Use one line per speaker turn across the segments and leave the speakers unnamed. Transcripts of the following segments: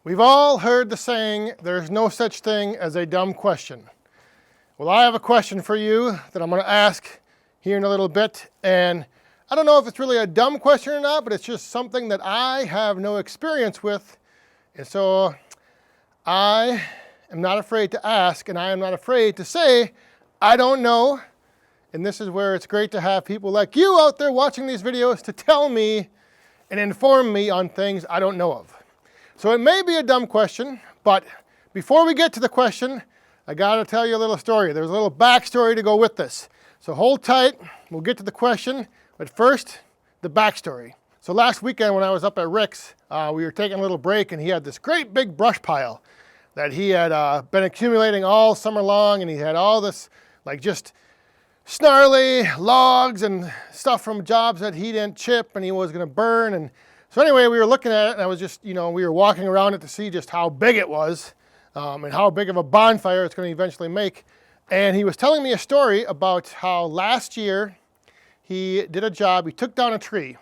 We've all heard the saying, there's no such thing as a dumb question. Well, I have a question for you that I'm going to ask here in a little bit, and I don't know if it's really a dumb question or not, but it's just something that I have no experience with, and so I am not afraid to ask, and I am not afraid to say, I don't know, and this is where it's great to have people like you out there watching these videos to tell me and inform me on things I don't know of. So it may be a dumb question, but before we get to the question, I gotta tell you a little story. There's a little backstory to go with this. So hold tight, we'll get to the question, but first, the backstory. So last weekend when I was up at Rick's, we were taking a little break and he had this great big brush pile that he had been accumulating all summer long, and he had all this like just snarly logs and stuff from jobs that he didn't chip and he was gonna burn. And so anyway, we were looking at it, and I was just, we were walking around it to see just how big it was and how big of a bonfire it's going to eventually make. And he was telling me a story about how last year he did a job. He took down a tree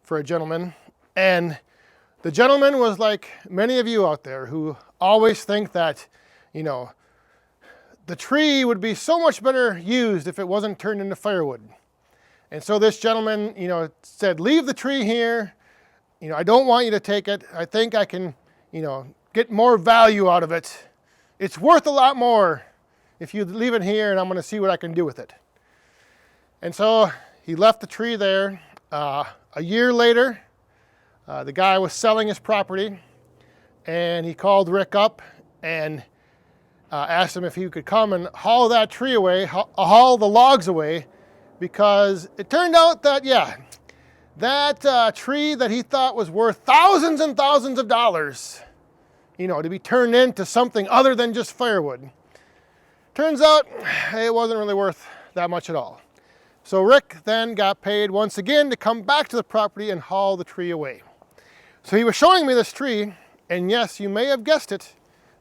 for a gentleman, and the gentleman was like many of you out there who always think that, the tree would be so much better used if it wasn't turned into firewood. And so this gentleman, said, leave the tree here. I don't want you to take it. I think I can, get more value out of it. It's worth a lot more if you leave it here, and I'm going to see what I can do with it. And so he left the tree there. A year later, the guy was selling his property, and he called Rick up and asked him if he could come and haul that tree away, haul the logs away, because it turned out that, that tree that he thought was worth thousands and thousands of dollars, to be turned into something other than just firewood. Turns out it wasn't really worth that much at all. So Rick then got paid once again to come back to the property and haul the tree away. So he was showing me this tree, and yes, you may have guessed it,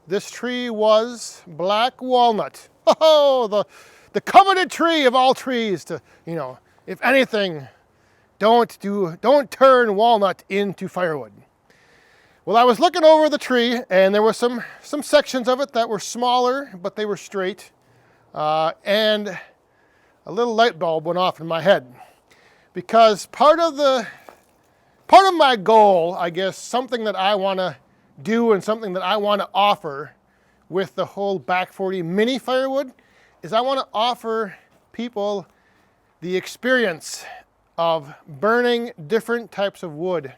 this tree was black walnut. Oh, the coveted tree of all trees to, if anything, don't turn walnut into firewood. Well, I was looking over the tree, and there were some sections of it that were smaller, but they were straight, and a little light bulb went off in my head, because part of my goal, I guess, something that I want to do and something that I want to offer with the whole Back 40 mini firewood is I want to offer people the experience of burning different types of wood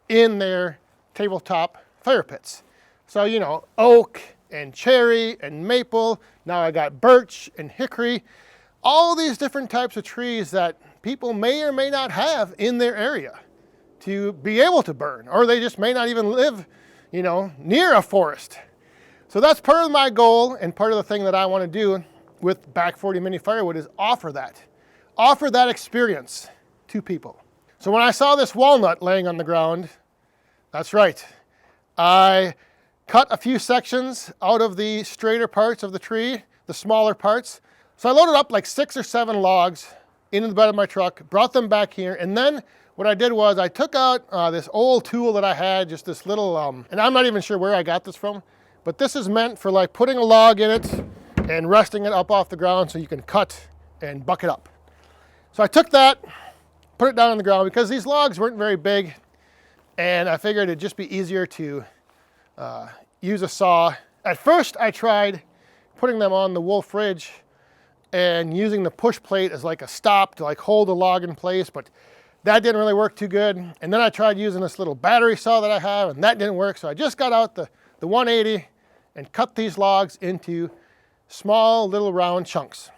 in their tabletop fire pits. So, oak and cherry and maple, now I got birch and hickory, all these different types of trees that people may or may not have in their area to be able to burn, or they just may not even live, near a forest. So that's part of my goal, and part of the thing that I want to do with Back 40 mini firewood is offer that experience to people. So when I saw this walnut laying on the ground, that's right, I cut a few sections out of the straighter parts of the tree, the smaller parts. So I loaded up like 6 or 7 logs into the bed of my truck, brought them back here, and then what I did was I took out this old tool that I had, just this little, and I'm not even sure where I got this from, but this is meant for like putting a log in it and resting it up off the ground so you can cut and buck it up. So I took that, put it down on the ground, because these logs weren't very big, and I figured it'd just be easier to use a saw. At first I tried putting them on the wolf ridge and using the push plate as like a stop to like hold the log in place, but that didn't really work too good. And then I tried using this little battery saw that I have, and that didn't work. So I just got out the 180 and cut these logs into small little round chunks.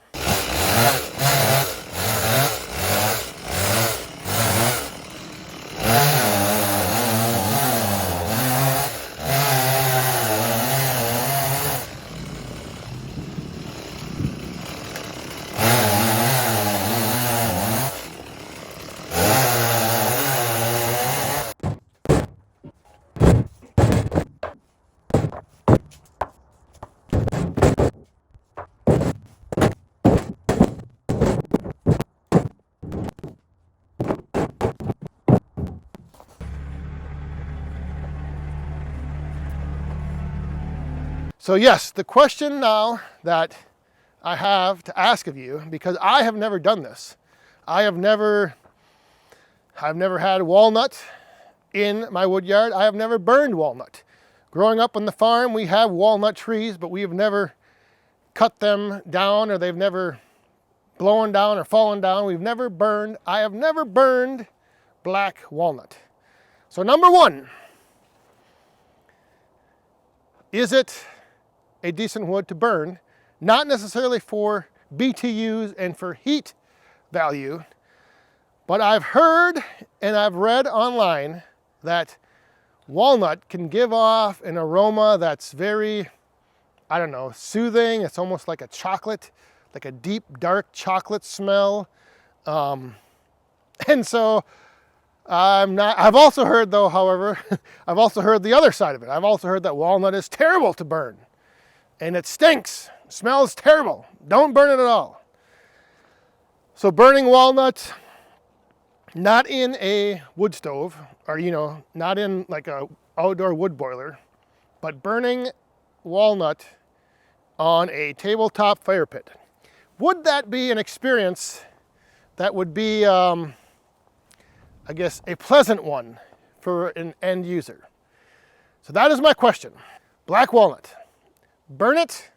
So yes, the question now that I have to ask of you, because I have never done this. I've never had walnut in my wood yard. I have never burned walnut. Growing up on the farm, we have walnut trees, but we have never cut them down, or they've never blown down or fallen down. We've never burned. I have never burned black walnut. So number one, is it a decent wood to burn? Not necessarily for BTUs and for heat value, but I've heard and I've read online that walnut can give off an aroma that's very, I don't know, soothing. It's almost like a chocolate, like a deep, dark chocolate smell. And so I've also heard though, however, I've also heard the other side of it. I've also heard that walnut is terrible to burn and it stinks, smells terrible. Don't burn it at all. So burning walnut, not in a wood stove or, not in like a outdoor wood boiler, but burning walnut on a tabletop fire pit. Would that be an experience that would be, I guess, a pleasant one for an end user? So that is my question. Black walnut, burn it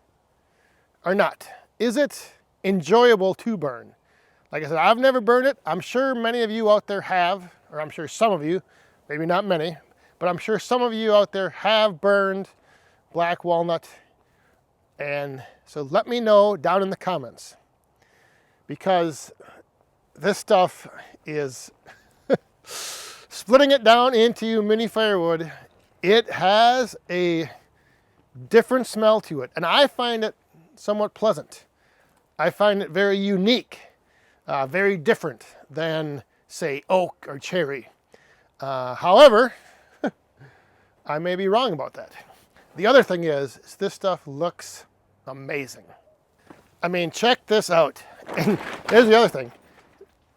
or not? Is it enjoyable to burn? Like I said, I've never burned it. I'm sure many of you out there have, or I'm sure some of you, maybe not many, but I'm sure some of you out there have burned black walnut. And so let me know down in the comments, because this stuff is splitting it down into mini firewood. It has a different smell to it, and I find it somewhat pleasant. I find it very unique, very different than, say, oak or cherry. However, I may be wrong about that. The other thing is this stuff looks amazing. I mean, check this out. And here's the other thing.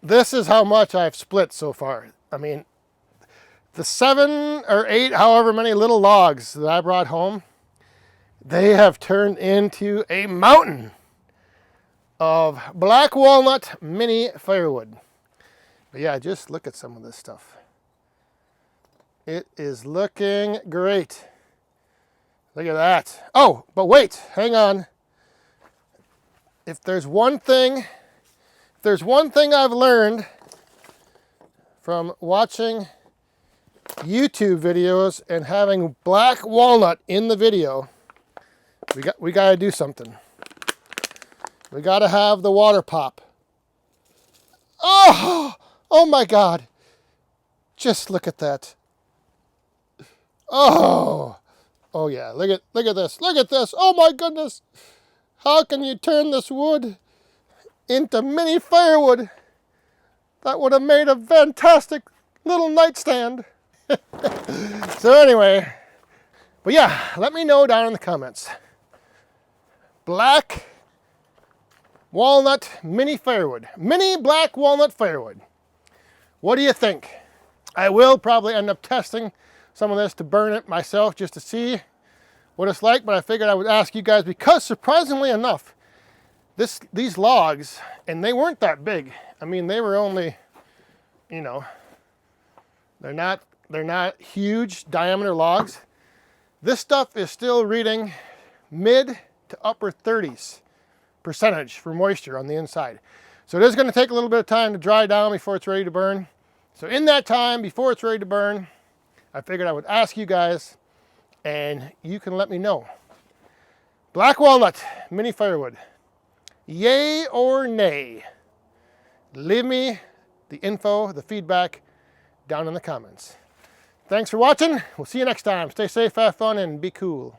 This is how much I've split so far. I mean, the 7 or 8, however many little logs that I brought home, they have turned into a mountain of black walnut mini firewood. But yeah, just look at some of this stuff. It is looking great. Look at that. Oh, but wait, hang on. If there's one thing I've learned from watching YouTube videos and having black walnut in the video, we got to do something. We got to have the water pop. Oh my God. Just look at that. Oh yeah, look at this. Look at this. Oh my goodness. How can you turn this wood into mini firewood? That would have made a fantastic little nightstand. So anyway, but yeah, let me know down in the comments. Black walnut mini firewood. Mini black walnut firewood. What do you think? I will probably end up testing some of this to burn it myself just to see what it's like, but I figured I would ask you guys because surprisingly enough, these logs, and they weren't that big. I mean, they were only, they're not huge diameter logs. This stuff is still reading mid to upper 30s% for moisture on the inside. So it is going to take a little bit of time to dry down before it's ready to burn. So in that time, before it's ready to burn, I figured I would ask you guys, and you can let me know. Black walnut mini firewood, yay or nay? Leave me the info, the feedback down in the comments. Thanks for watching. We'll see you next time. Stay safe, have fun, and be cool.